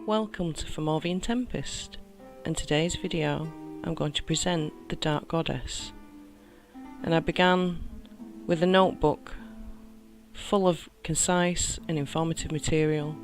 Welcome to Famorvehun Tempest. In today's video I'm going to present the Dark Goddess, and I began with a notebook full of concise and informative material,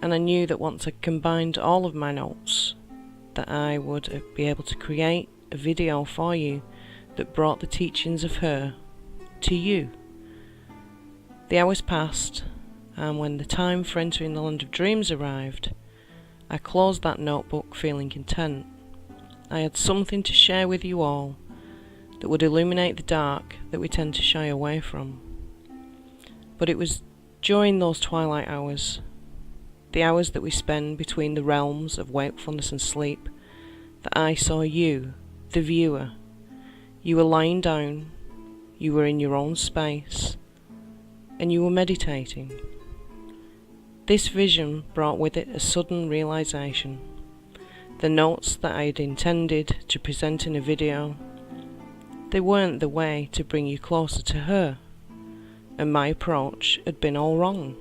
and I knew that once I combined all of my notes that I would be able to create a video for you that brought the teachings of her to you. The hours passed, and when the time for entering the land of dreams arrived, I closed that notebook feeling content. I had something to share with you all that would illuminate the dark that we tend to shy away from. But it was during those twilight hours, the hours that we spend between the realms of wakefulness and sleep, that I saw you, the viewer. You were lying down, you were in your own space, and you were meditating. This vision brought with it a sudden realization. The notes that I had intended to present in a video, they weren't the way to bring you closer to her, and my approach had been all wrong.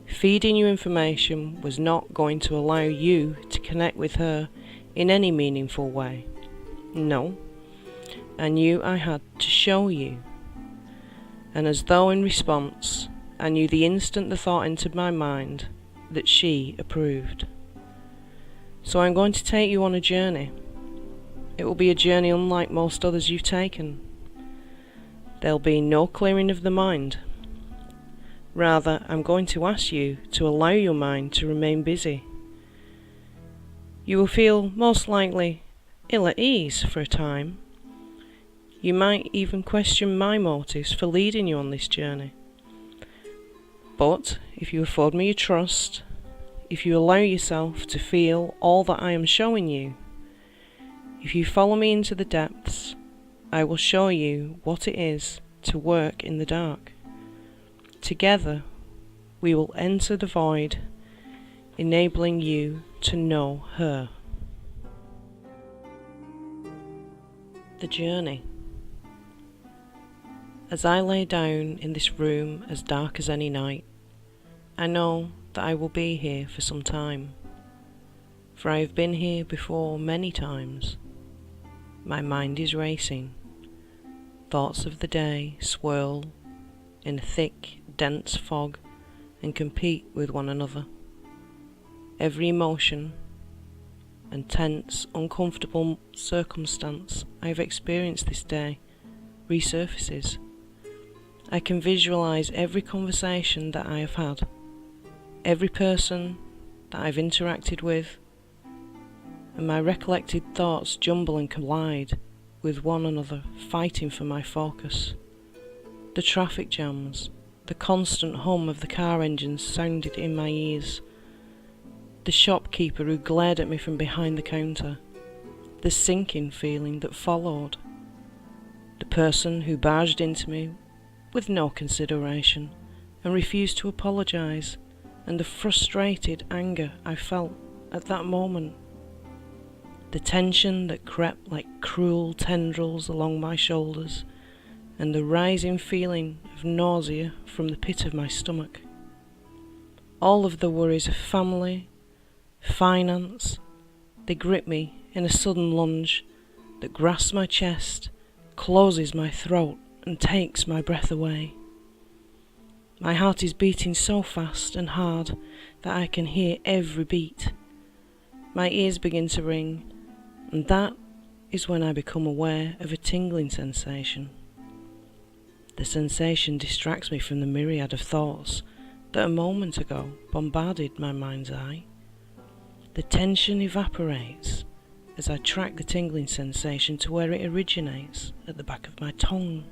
Feeding you information was not going to allow you to connect with her in any meaningful way. No, I knew I had to show you. And as though in response, I knew the instant the thought entered my mind that she approved. So I'm going to take you on a journey. It will be a journey unlike most others you've taken. There'll be no clearing of the mind. Rather, I'm going to ask you to allow your mind to remain busy. You will feel most likely ill at ease for a time. You might even question my motives for leading you on this journey. But if you afford me your trust, if you allow yourself to feel all that I am showing you, if you follow me into the depths, I will show you what it is to work in the dark. Together, we will enter the void, enabling you to know her. The journey. As I lay down in this room as dark as any night, I know that I will be here for some time, for I have been here before many times. My mind is racing. Thoughts of the day swirl in a thick, dense fog and compete with one another. Every emotion and tense, uncomfortable circumstance I have experienced this day resurfaces. I can visualize every conversation that I have had, every person that I've interacted with, and my recollected thoughts jumble and collide with one another, fighting for my focus. The traffic jams, the constant hum of the car engines sounded in my ears, the shopkeeper who glared at me from behind the counter, the sinking feeling that followed, the person who barged into me with no consideration and refused to apologize, and the frustrated anger I felt at that moment. The tension that crept like cruel tendrils along my shoulders, and the rising feeling of nausea from the pit of my stomach. All of the worries of family, finance, they grip me in a sudden lunge that grasps my chest, closes my throat, and takes my breath away. My heart is beating so fast and hard that I can hear every beat. My ears begin to ring, and that is when I become aware of a tingling sensation. The sensation distracts me from the myriad of thoughts that a moment ago bombarded my mind's eye. The tension evaporates as I track the tingling sensation to where it originates, at the back of my tongue.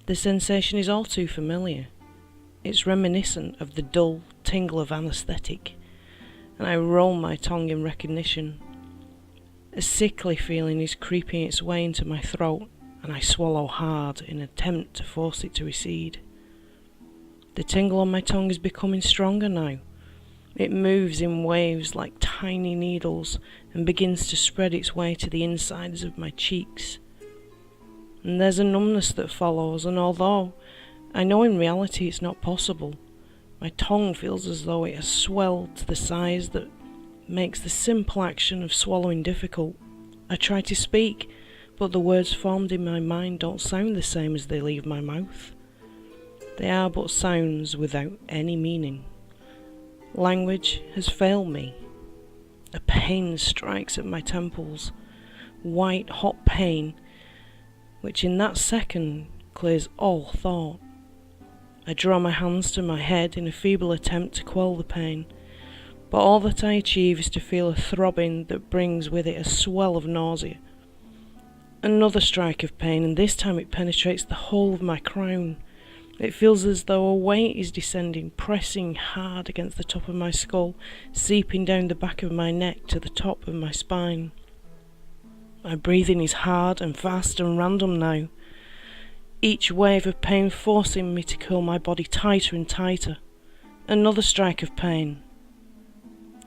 The sensation is all too familiar. It's reminiscent of the dull tingle of anesthetic, and I roll my tongue in recognition. A sickly feeling is creeping its way into my throat, and I swallow hard in an attempt to force it to recede. The tingle on my tongue is becoming stronger now. It moves in waves like tiny needles and begins to spread its way to the insides of my cheeks. And there's a numbness that follows, and although I know in reality it's not possible, My tongue feels as though it has swelled to the size that makes the simple action of swallowing difficult. I try to speak, but the words formed in my mind don't sound the same as they leave my mouth. They are but sounds without any meaning. Language has failed me. A pain strikes at my temples, white hot pain, which in that second clears all thought. I draw my hands to my head in a feeble attempt to quell the pain, but all that I achieve is to feel a throbbing that brings with it a swell of nausea. Another strike of pain, and this time it penetrates the whole of my crown. It feels as though a weight is descending, pressing hard against the top of my skull, seeping down the back of my neck to the top of my spine. My breathing is hard and fast and random now, each wave of pain forcing me to curl my body tighter and tighter. Another strike of pain.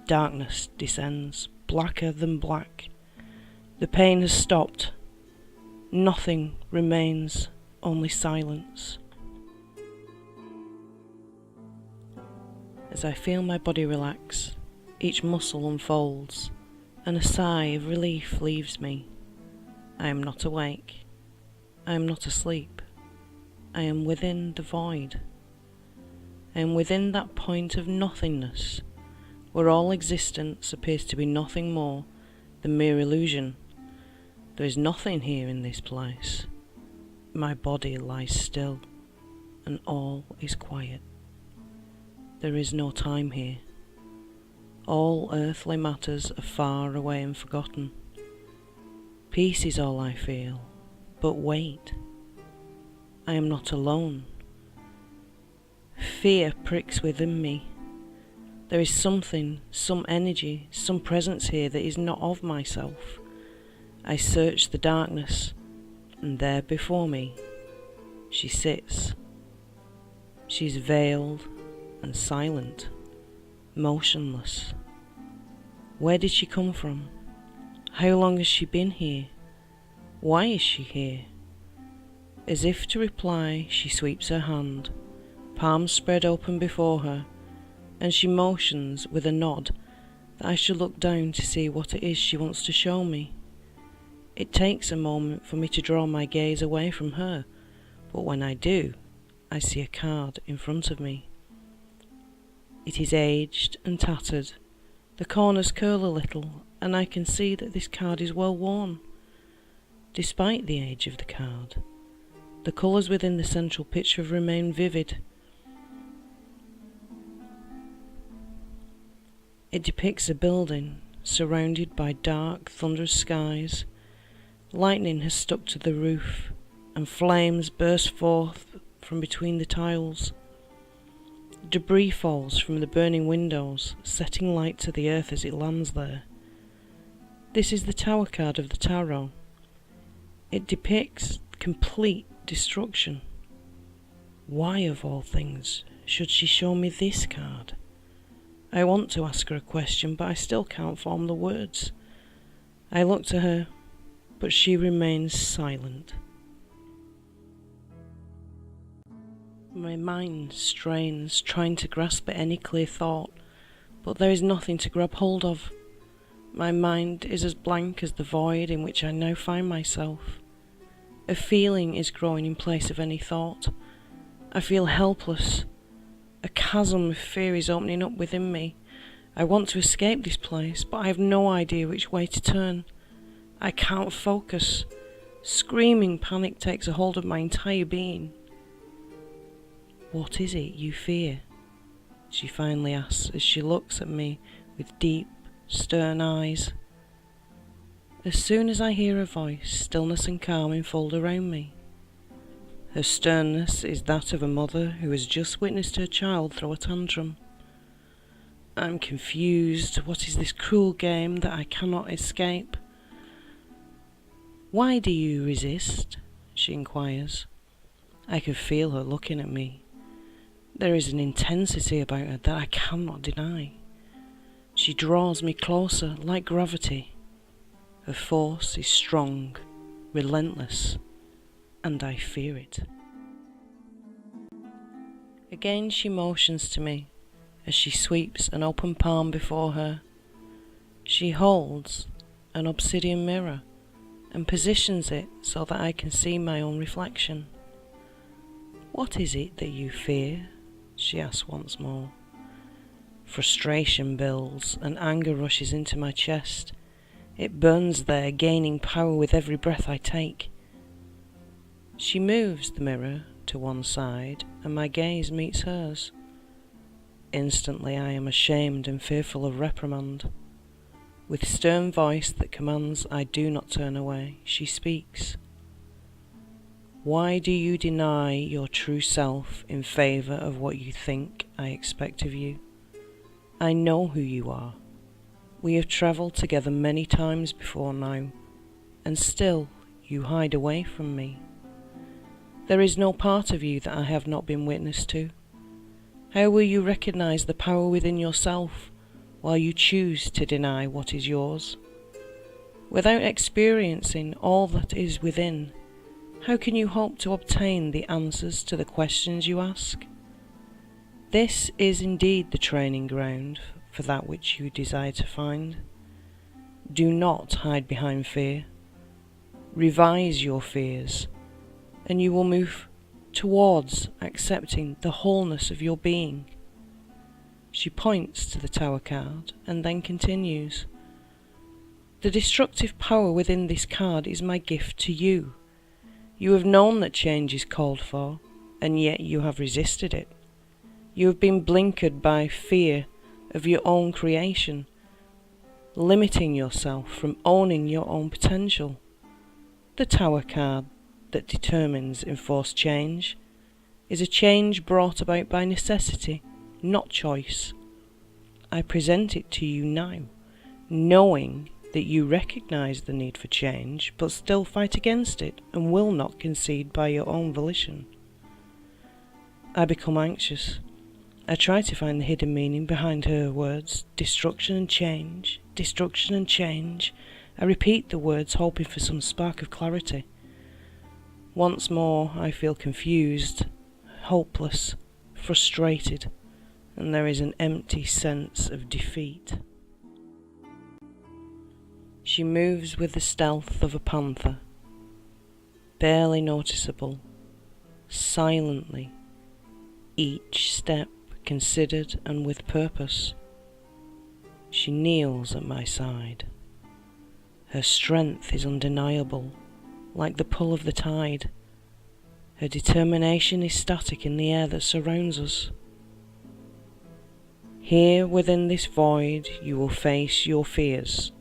Darkness descends, blacker than black. The pain has stopped. Nothing remains, only silence. As I feel my body relax, each muscle unfolds, and a sigh of relief leaves me. I am not awake. I am not asleep. I am within the void. I am within that point of nothingness, where all existence appears to be nothing more than mere illusion. There is nothing here in this place. My body lies still, and all is quiet. There is no time here. All earthly matters are far away and forgotten. Peace is all I feel, but wait. I am not alone. Fear pricks within me. There is something, some energy, some presence here that is not of myself. I search the darkness, and there before me, she sits. She is veiled and silent, motionless. Where did she come from? How long has she been here? Why is she here? As if to reply, she sweeps her hand, palms spread open before her, and she motions with a nod that I should look down to see what it is she wants to show me. It takes a moment for me to draw my gaze away from her, but when I do, I see a card in front of me. It is aged and tattered. The corners curl a little, and I can see that this card is well worn. Despite the age of the card, the colours within the central picture have remained vivid. It depicts a building surrounded by dark, thunderous skies. Lightning has stuck to the roof, and flames burst forth from between the tiles. Debris falls from the burning windows, setting light to the earth as it lands there. This is the Tower card of the tarot. It depicts complete destruction. Why, of all things, should she show me this card? I want to ask her a question, but I still can't form the words. I look to her, but she remains silent. My mind strains, trying to grasp at any clear thought, but there is nothing to grab hold of. My mind is as blank as the void in which I now find myself. A feeling is growing in place of any thought. I feel helpless. A chasm of fear is opening up within me. I want to escape this place, but I have no idea which way to turn. I can't focus. Screaming panic takes a hold of my entire being. What is it you fear? She finally asks as she looks at me with deep, stern eyes. As soon as I hear her voice, stillness and calm enfold around me. Her sternness is that of a mother who has just witnessed her child throw a tantrum. I'm confused. What is this cruel game that I cannot escape? Why do you resist? She inquires. I can feel her looking at me. There is an intensity about her that I cannot deny. She draws me closer like gravity. Her force is strong, relentless, and I fear it. Again she motions to me as she sweeps an open palm before her. She holds an obsidian mirror and positions it so that I can see my own reflection. "What is it that you fear?" she asks once more. Frustration builds and anger rushes into my chest. It burns there, gaining power with every breath I take. She moves the mirror to one side and my gaze meets hers. Instantly I am ashamed and fearful of reprimand. With stern voice that commands I do not turn away, she speaks. "Why do you deny your true self in favour of what you think I expect of you? I know who you are. We have travelled together many times before now, and still you hide away from me. There is no part of you that I have not been witness to. How will you recognise the power within yourself while you choose to deny what is yours? Without experiencing all that is within, how can you hope to obtain the answers to the questions you ask? This is indeed the training ground for that which you desire to find. Do not hide behind fear. Revise your fears, and you will move towards accepting the wholeness of your being." She points to the Tower card and then continues. "The destructive power within this card is my gift to you. You have known that change is called for, and yet you have resisted it. You have been blinkered by fear of your own creation, limiting yourself from owning your own potential. The Tower card that determines enforced change is a change brought about by necessity, not choice. I present it to you now, knowing that you recognise the need for change, but still fight against it and will not concede by your own volition." I become anxious. I try to find the hidden meaning behind her words, destruction and change, destruction and change. I repeat the words, hoping for some spark of clarity. Once more I feel confused, hopeless, frustrated, and there is an empty sense of defeat. She moves with the stealth of a panther, barely noticeable, silently, each step considered and with purpose. She kneels at my side. Her strength is undeniable, like the pull of the tide. Her determination is static in the air that surrounds us. "Here within this void you will face your fears.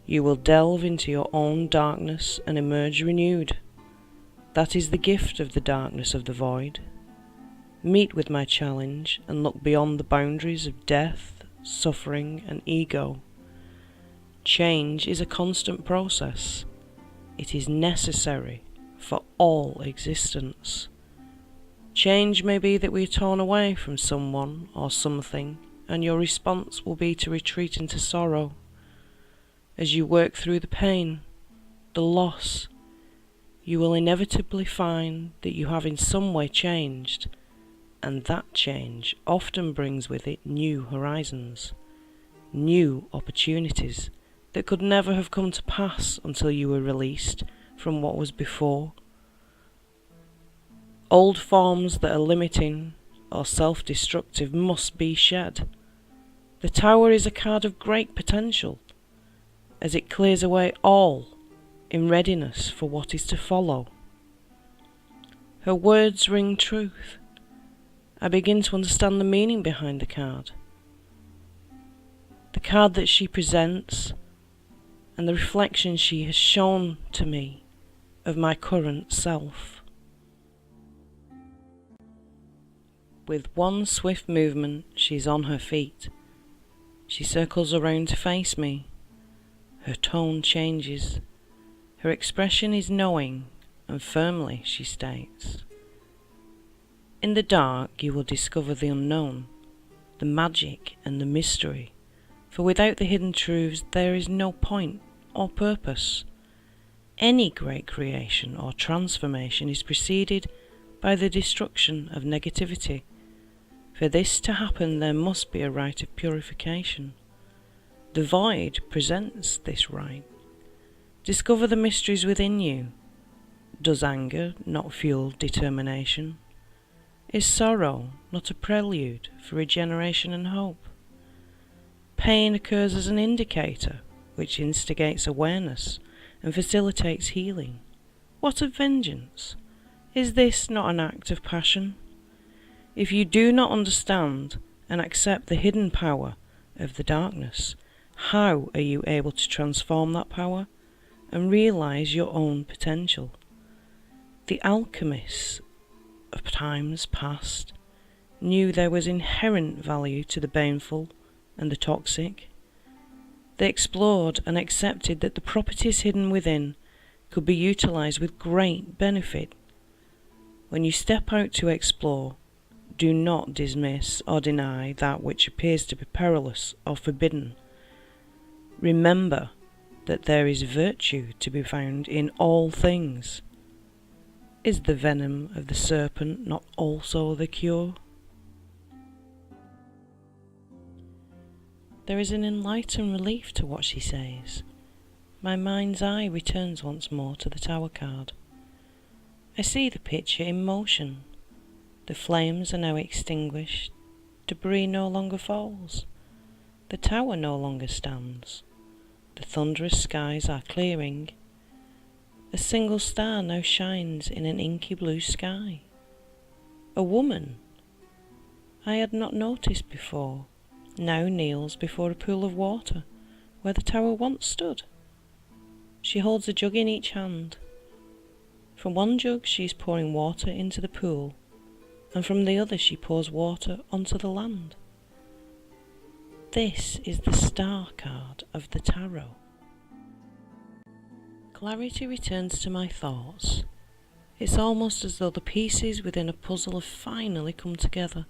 You will delve into your own darkness and emerge renewed. That is the gift of the darkness of the void. Meet with my challenge and look beyond the boundaries of death, suffering, and ego. Change is a constant process. It is necessary for all existence. Change may be that we are torn away from someone or something, and your response will be to retreat into sorrow. As you work through the pain, the loss, you will inevitably find that you have in some way changed, and that change often brings with it new horizons, new opportunities that could never have come to pass until you were released from what was before. Old forms that are limiting or self-destructive must be shed. The Tower is a card of great potential, as it clears away all in readiness for what is to follow. Her words ring truth. I begin to understand the meaning behind the card. The card that she presents and the reflection she has shown to me of my current self. With one swift movement, she is on her feet. She circles around to face me. Her tone changes. Her expression is knowing, and firmly she states, "In the dark you will discover the unknown, the magic and the mystery, for without the hidden truths there is no point or purpose. Any great creation or transformation is preceded by the destruction of negativity For this to happen, there must be a rite of purification. The void presents this rite. Discover the mysteries within you. Does anger not fuel determination? Is sorrow not a prelude for regeneration and hope? Pain occurs as an indicator, which instigates awareness and facilitates healing. What of vengeance? Is this not an act of passion? If you do not understand and accept the hidden power of the darkness, how are you able to transform that power and realize your own potential? The alchemists of times past knew there was inherent value to the baneful and the toxic. They explored and accepted that the properties hidden within could be utilized with great benefit. When you step out to explore, do not dismiss or deny that which appears to be perilous or forbidden. Remember that there is virtue to be found in all things. Is the venom of the serpent not also the cure? There is an enlightened relief to what she says. My mind's eye returns once more to the Tower card. I see the picture in motion. The flames are now extinguished. Debris no longer falls. The tower no longer stands. The thunderous skies are clearing. A single star now shines in an inky blue sky. A woman I had not noticed before now kneels before a pool of water where the tower once stood. She holds a jug in each hand. From one jug she is pouring water into the pool, and from the other she pours water onto the land. This is the star card of the tarot. Clarity returns to my thoughts. It's almost as though the pieces within a puzzle have finally come together.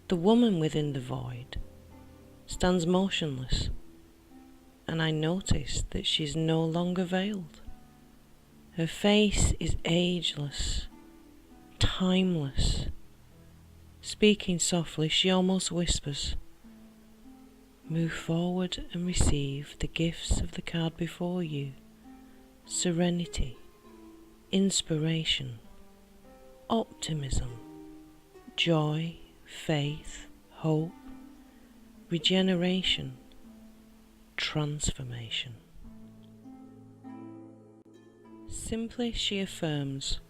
The woman within the void stands motionless, and I notice that she is no longer veiled. Her face is ageless, timeless. Speaking softly, she almost whispers, "Move forward and receive the gifts of the card before you. Serenity, inspiration, optimism, joy, faith, hope, regeneration, transformation." Simply she affirms,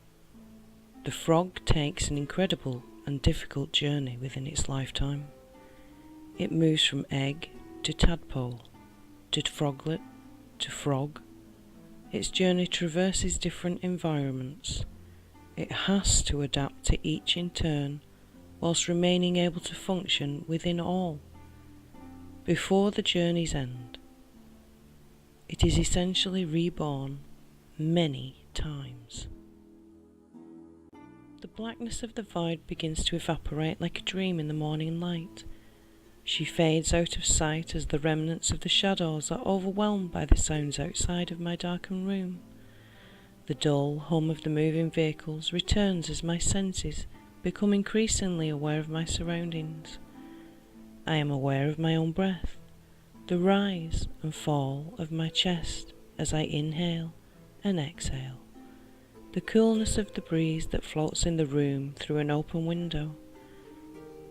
the frog takes an incredible and difficult journey within its lifetime. It moves from egg to tadpole, to froglet to frog. Its journey traverses different environments. It has to adapt to each in turn, whilst remaining able to function within all. Before the journey's end, it is essentially reborn many times. The blackness of the void begins to evaporate like a dream in the morning light. She fades out of sight as the remnants of the shadows are overwhelmed by the sounds outside of my darkened room. The dull hum of the moving vehicles returns as my senses become increasingly aware of my surroundings. I am aware of my own breath, the rise and fall of my chest as I inhale and exhale, the coolness of the breeze that floats in the room through an open window.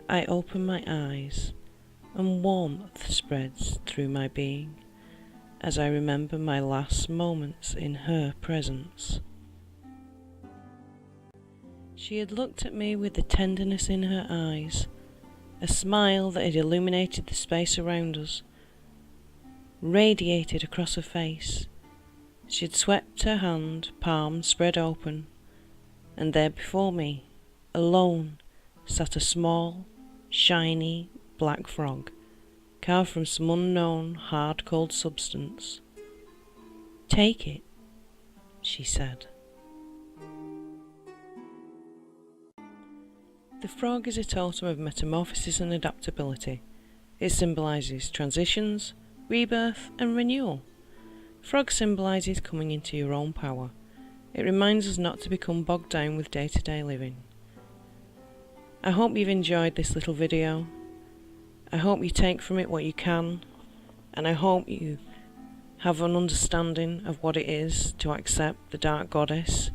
I open my eyes, and warmth spreads through my being as I remember my last moments in her presence. She had looked at me with the tenderness in her eyes, a smile that had illuminated the space around us, radiated across her face. She had swept her hand, palm spread open, and there before me, alone, sat a small, shiny, black frog, carved from some unknown, hard, cold substance. "Take it," she said. The frog is a totem of metamorphosis and adaptability. It symbolises transitions, rebirth and renewal. Frog symbolises coming into your own power. It reminds us not to become bogged down with day-to-day living. I hope you've enjoyed this little video. I hope you take from it what you can, and I hope you have an understanding of what it is to accept the Dark Goddess.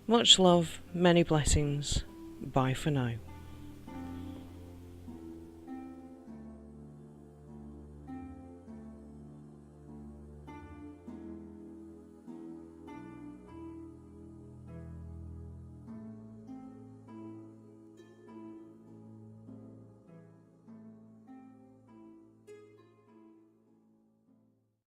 Much love, many blessings. Bye for now.